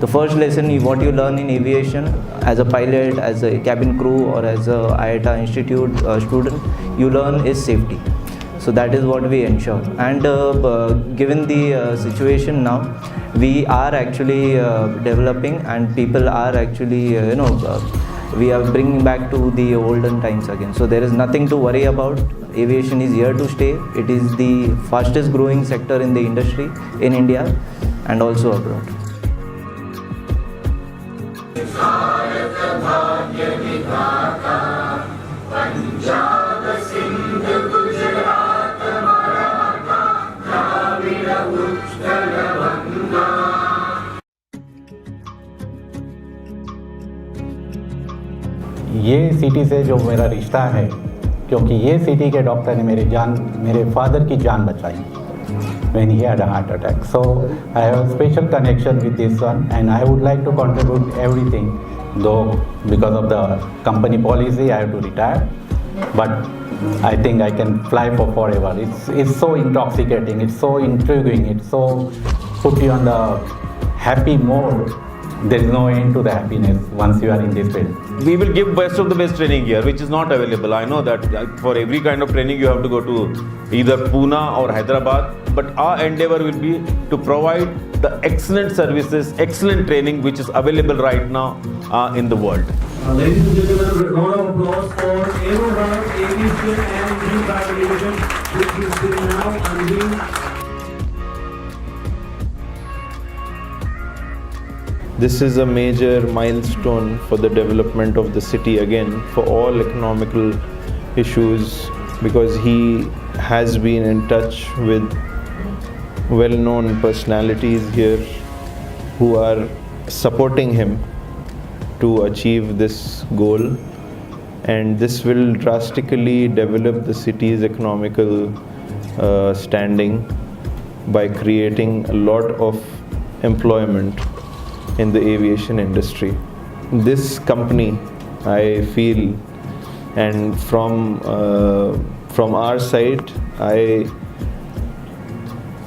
The first lesson, what you learn in aviation as a pilot, as a cabin crew, or as a IATA Institute student, you learn is safety. So that is what we ensure. And given the situation now, we are actually developing, and people are actually, we are bringing back to the olden times again. So there is nothing to worry about. Aviation is here to stay. It is the fastest growing sector in the industry in India and also abroad. ये city से जो मेरा रिश्ता है, क्योंकि ये city के doctor ने मेरे फादर की जान बचाई when he had a heart attack. So I have a special connection with this one, and I would like to contribute everything, though because of the company policy I have to retire, but I think I can fly for forever. It's so intoxicating, it's so intriguing, it's so put you on the happy mode. There is no end to the happiness once you are in this field. We will give best of the best training here, which is not available. I know that for every kind of training you have to go to either Pune or Hyderabad, but our endeavor will be to provide the excellent services, excellent training which is available right now in the world. Ladies and gentlemen, a round of applause for Aerohub Aviation and Green Private Limited, which is sitting now and being. This is a major milestone for the development of the city again, for all economical issues, because he has been in touch with well-known personalities here who are supporting him to achieve this goal, and this will drastically develop the city's economical standing by creating a lot of employment in the aviation industry. This company, I feel, and from our side, I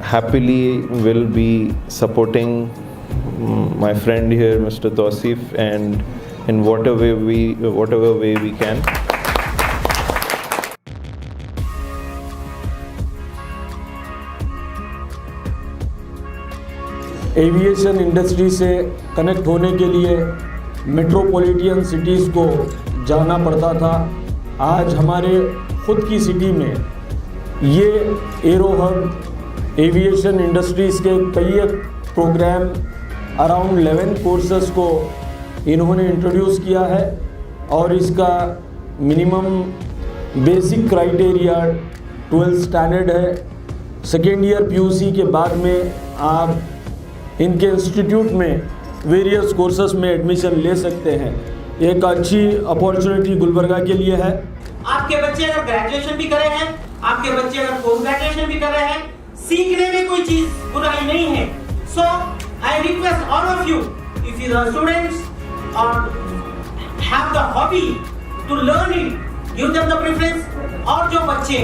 happily will be supporting my friend here, Mr. Tausif, and in whatever way we can. Aviation industry से connect होने के लिए metropolitan cities को जाना पड़ता था। आज हमारे ख़ुद की सिटी में ये एरोहब एविएशन इंडस्ट्रीज़ के कई एक प्रोग्राम अराउंड 11 कोर्सेज़ को इन्होंने इंट्रोड्यूस किया है, और इसका minimum basic criteria 12th standard है। सेकेंड ईयर पीयूसी के बाद में आप इनके इंस्टीट्यूट में वेरियस कोर्सेस में एडमिशन ले सकते हैं। एक अच्छी अपॉर्चुनिटी गुलबर्गा के लिए है। आपके बच्चे अगर ग्रेजुएशन भी करे हैं, आपके बच्चे अगर पोस्ट ग्रेजुएशन भी कर रहे हैं, सीखने में कोई चीज बुराई नहीं है। So I request all of you, if you are students और have the hobby to learn it, give them the preference. और जो बच्चे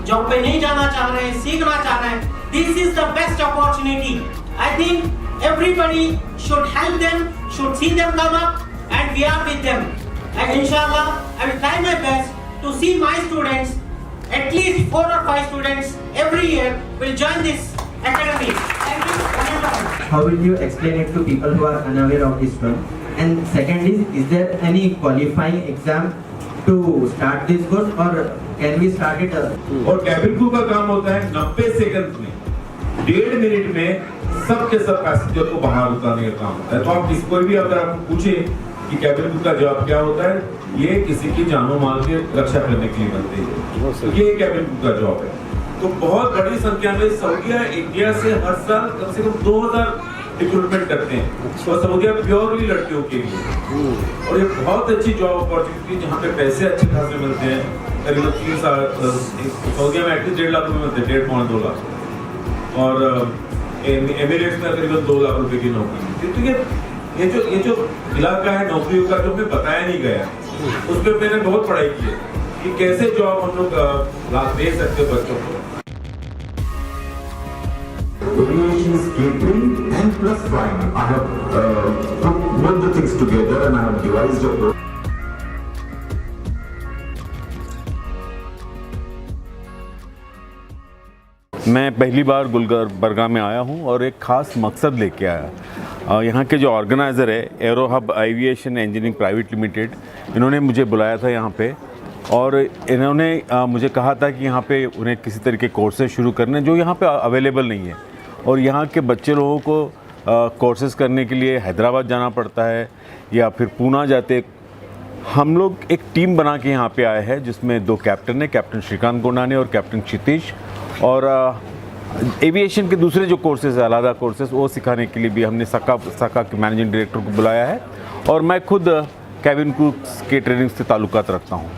जॉब पे नहीं जाना चाह रहे हैं, सीखना चाह रहे हैं, this is the best opportunity. I think everybody should help them, should see them come up, and we are with them. And inshallah, I will try my best to see my students, at least 4 or 5 students every year will join this academy. Thank you. How will you explain it to people who are unaware of this one? And second is there any qualifying exam to start this course, or can we start it? और cabin crew का काम होता है 90 second में, 1.5 minute में सबके सब passenger को बाहर उतारने का काम होता है। तो आप किसी भी अगर आपको पूछे कि कैबिन क्रू का जॉब क्या होता है, ये किसी की जानो माल की रक्षा करने के लिए बनते हैं, ये कैबिन क्रू का जॉब है। तो बहुत बड़ी संख्या में सऊदीया इंडिया से हर साल कम से कम 2000 रिक्रूटमेंट करते हैं, और सऊदीया प्योरली लड़कियों के लिए। और ये बहुत अच्छी जॉब अपॉर्चुनिटी जहाँ पे पैसे अच्छे खासे मिलते हैं, करीबन 3 साल सऊदीया में एटलीस्ट 1.5 लाख रुपए मिलते हैं, 1.5-2 लाख, और एमिरेट्स में करीबन 2 लाख रुपए की नौकरी। तो ये जो इलाका है नौकरियों का, जो हमें बताया नहीं गया, उस पर मैंने बहुत पढ़ाई की है कि कैसे जॉब हम लोग लाभ दे सकते बच्चों को। Aviation is catering and plus Prime. I have put both the things together and I have devised a program. मैं पहली बार गुलबर्गा में आया हूं और एक ख़ास मकसद लेके आया। यहाँ के जो ऑर्गेनाइज़र है arrow hub aviation engineering private limited, इन्होंने मुझे बुलाया था यहाँ पे और इन्होंने मुझे कहा था कि यहाँ पे उन्हें किसी तरह के कोर्सेज शुरू करने जो यहाँ पे अवेलेबल नहीं है और यहाँ के बच्चे लोगों को कोर्सेज करने के लिए हैदराबाद जाना पड़ता है या फिर पूना जाते। हम लोग एक टीम बना के यहाँ पे आए हैं जिसमें 2 कैप्टन हैं, कैप्टन श्रीकांत गोंडाने और कैप्टन क्षितिश, और एविएशन के दूसरे जो कोर्सेज है अलादा कोर्सेज वो सिखाने के लिए भी हमने साका के मैनेजिंग डायरेक्टर को बुलाया है और मैं खुद कैबिन क्रू के ट्रेनिंग से ताल्लुकात रखता हूँ।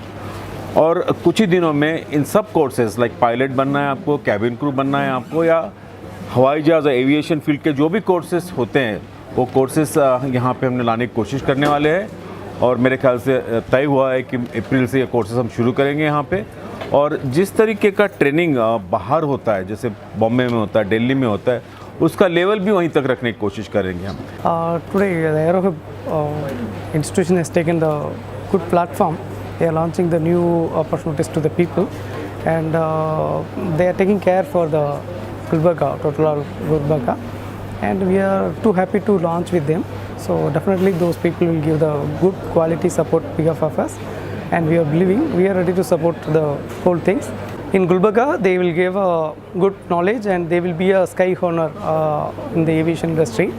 और कुछ ही दिनों में इन सब कोर्सेज लाइक पायलट बनना है आपको, कैबिन क्रू बनना है आपको, या हवाई जहाज़ एविएशन फील्ड के जो भी कोर्सेज होते हैं वो कोर्सेज यहाँ पे हमने लाने की कोशिश करने वाले हैं और मेरे ख्याल से तय हुआ है कि अप्रैल से ये कोर्सेज हम शुरू करेंगे यहाँ पे। और जिस तरीके का ट्रेनिंग बाहर होता है, जैसे बॉम्बे में होता है, दिल्ली में होता है, उसका लेवल भी वहीं तक रखने की कोशिश करेंगे हम। Today the Aero Hub institution has taken the good platform. They are launching the new opportunities to the people and they are taking care for the Gulbarga, total Gulbarga, and we are too happy to launch with them. So definitely those people will give the good quality support behalf of us. And we are believing we are ready to support the whole things. In Gulbarga, they will give good knowledge and they will be a sky honor in the aviation industry.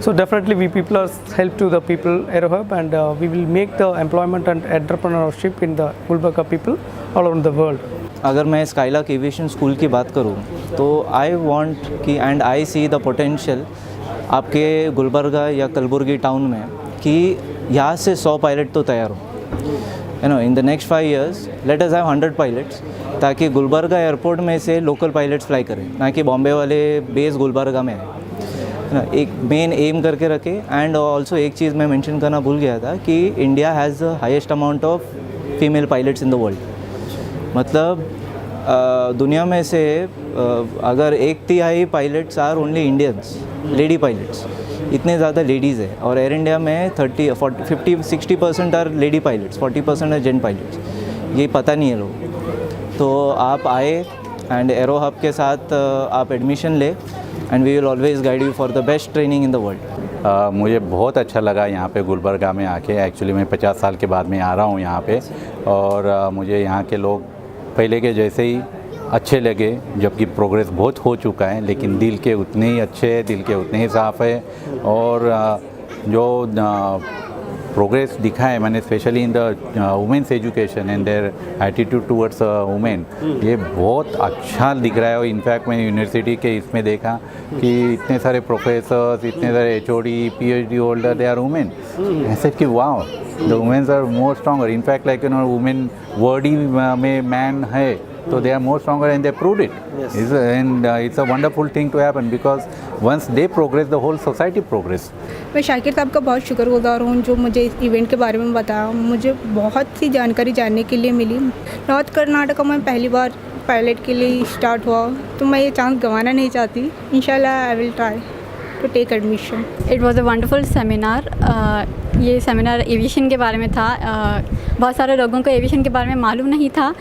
So definitely we people are help to the people Aero Hub and we will make the employment and entrepreneurship in the Gulbarga people all around the world. अगर मैं skylark aviation school की बात करूं तो I want कि and I see the potential आपके गुलबर्गा या Kalaburagi town में कि यहाँ से 100 पायलट तो तैयार हो। You know, in the next 5 years, let us have 100 pilots, ताकि गुलबर्गा एयरपोर्ट में से लोकल पायलट्स फ्लाई करें, ना कि बॉम्बे वाले बेस गुलबर्गा में है ना। एक मेन एम करके रखे। एंड ऑल्सो एक चीज़ मैं मेंशन करना भूल गया था कि India has the highest amount of female pilots in the world. मतलब दुनिया में से अगर 1/3 pilots are only Indians, lady pilots, इतने ज़्यादा लेडीज़ है। और एयर इंडिया में 50-60% आर लेडी पायलट्स, 40% है जेंट पायलट्स। ये पता नहीं है लोग। तो आप आए एंड एरो हब के साथ आप एडमिशन ले and we will always guide you for the best training in the world. मुझे बहुत अच्छा लगा यहाँ पे गुलबर्गा में आके। एक्चुअली मैं 50 साल के बाद में आ रहा हूँ यहाँ पे और मुझे यहाँ के लोग पहले के जैसे ही अच्छे लगे, जबकि प्रोग्रेस बहुत हो चुका है, लेकिन दिल के उतने ही अच्छे हैं, दिल के उतने ही साफ़ है। और जो प्रोग्रेस दिखा है मैंने specially in the women's education and their attitude towards women, ये बहुत अच्छा दिख रहा है। और इनफैक्ट मैंने यूनिवर्सिटी के इसमें देखा कि इतने सारे प्रोफेसर्स, इतने सारे HOD, PhD holder, they are women. I said कि wow, the womens are more stronger. In fact like women वर्डी में मैन है तो they are more stronger and they proved it. Yes. It's a wonderful thing to happen because once they progress, the whole society progress. मैं शाकिर साहब का बहुत शुक्रगुजार हूँ जो मुझे इस इवेंट के बारे में बताया। मुझे बहुत सी जानकारी जानने के लिए मिली। नॉर्थ कर्नाटका में पहली बार पायलट के लिए स्टार्ट हुआ तो मैं ये चांस गंवाना नहीं चाहती। इंशाल्लाह I will try to take admission. It was a wonderful seminar. ये सेमिनार एविएशन के बारे में था। बहुत सारे लोगों को एविएशन के बारे में मालूम नहीं था,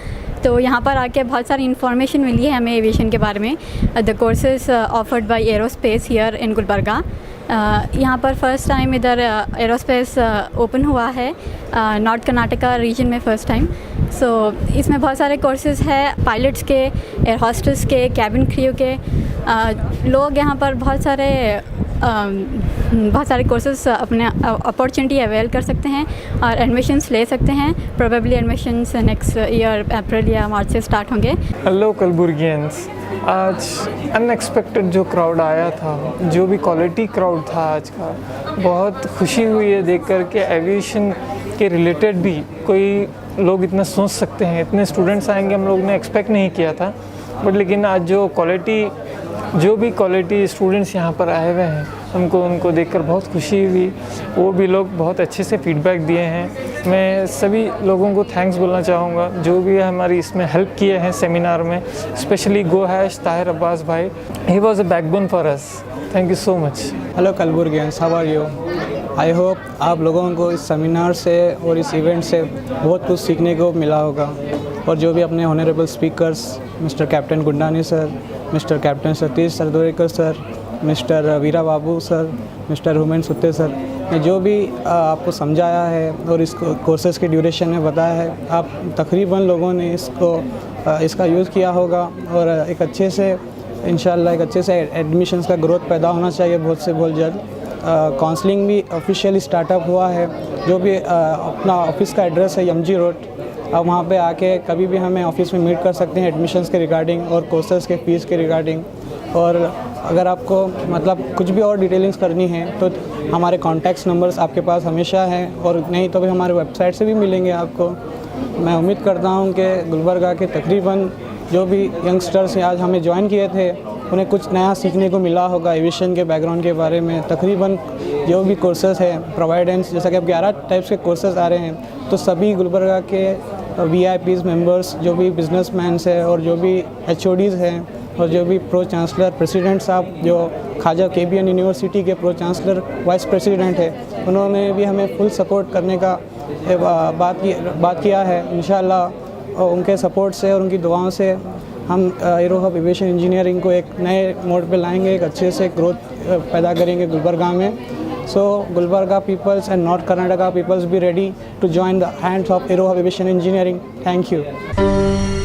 तो यहाँ पर आके बहुत सारी इन्फॉर्मेशन मिली है हमें एविएशन के बारे में। The courses offered by aerospace here in Gulbarga. यहाँ पर फर्स्ट टाइम इधर एरोस्पेस ओपन हुआ है नॉर्थ कर्नाटका रीजन में फर्स्ट टाइम। सो इसमें बहुत सारे कोर्सेज है पायलट्स के, एयर हॉस्टेस के, कैबिन क्रू के। लोग यहाँ पर बहुत सारे कोर्सेज अपने अपॉर्चुनिटी अवेल कर सकते हैं और एडमिशन्स ले सकते हैं। प्रोबेबली एडमिशन्स नेक्स्ट ईयर अप्रैल या मार्च से स्टार्ट होंगे। हेलो कलबुर्गियंस, आज अनएक्सपेक्टेड जो क्राउड आया था, जो भी क्वालिटी क्राउड था आज का, बहुत खुशी हुई है देख कर के एविएशन के रिलेटेड भी कोई लोग इतना सोच सकते हैं। इतने स्टूडेंट्स आएंगे हम लोग ने एक्सपेक्ट नहीं किया था, बट लेकिन आज जो भी क्वालिटी स्टूडेंट्स यहाँ पर आए हुए हैं उनको देखकर बहुत खुशी हुई। वो भी लोग बहुत अच्छे से फीडबैक दिए हैं। मैं सभी लोगों को थैंक्स बोलना चाहूँगा जो भी हमारी इसमें हेल्प किए हैं सेमिनार में, स्पेशली गो हैश ताहिर अब्बास भाई। He was a backbone for us. Thank you so much. Hello Kalburgians, how are you? I hope आप लोगों को इस सेमिनार से और इस इवेंट से बहुत कुछ सीखने को मिला होगा, और जो भी अपने honourable speakers mister captain Gundani sir, mister captain Satish Sardorekar sir, mister Veera Babu sir, mister Humain Sutte sir ने जो भी आपको समझाया है और इस कोर्सेज़ के ड्यूरेशन में बताया है, आप तकरीबन लोगों ने इसका यूज़ किया होगा और एक अच्छे से इंशाल्लाह एक अच्छे से एडमिशन्स का ग्रोथ पैदा होना चाहिए बहुत से बहुत जल्द। काउंसलिंग भी ऑफिशियली स्टार्टअप हुआ है। जो भी अपना ऑफिस का एड्रेस है यमजी रोड, आप वहाँ पे आके कभी भी हमें ऑफिस में मीट कर सकते हैं एडमिशन्स के रिगार्डिंग और कोर्सेज़ के फ़ीस के रिगार्डिंग। और अगर आपको मतलब कुछ भी और डिटेलिंग्स करनी है तो हमारे कॉन्टैक्ट्स नंबर्स आपके पास हमेशा हैं, और नहीं तो भी हमारे वेबसाइट से भी मिलेंगे आपको। मैं उम्मीद करता हूँ कि गुलबर्गा के तकरीबन जो भी यंगस्टर्स आज हमें ज्वाइन किए थे उन्हें कुछ नया सीखने को मिला होगा एविएशन के बैकग्राउंड के बारे में। तकरीबन जो भी कोर्सेज़ हैं प्रोवाइडेंस, जैसा कि अब 11 टाइप्स के कोर्सेज़ आ रहे हैं, तो सभी गुलबर्गा के VIPs मेंबर्स, जो भी बिजनेसमैन्स हैं और जो भी HODs हैं और जो भी प्रो चांसलर प्रेसिडेंट साहब जो ख्वाजा KBN यूनिवर्सिटी के प्रो चांसलर वाइस प्रेसिडेंट है, उन्होंने भी हमें फुल सपोर्ट करने का बात किया है। इंशाल्लाह उनके सपोर्ट से और उनकी दुआओं से हम एरो हब एविएशन इंजीनियरिंग को एक नए मोड पे लाएंगे, एक अच्छे से ग्रोथ पैदा करेंगे गुलबर्गा में। So Gulbarga peoples and North Karnataka peoples be ready to join the hands of Aero Hub Aviation Engineering. Thank you.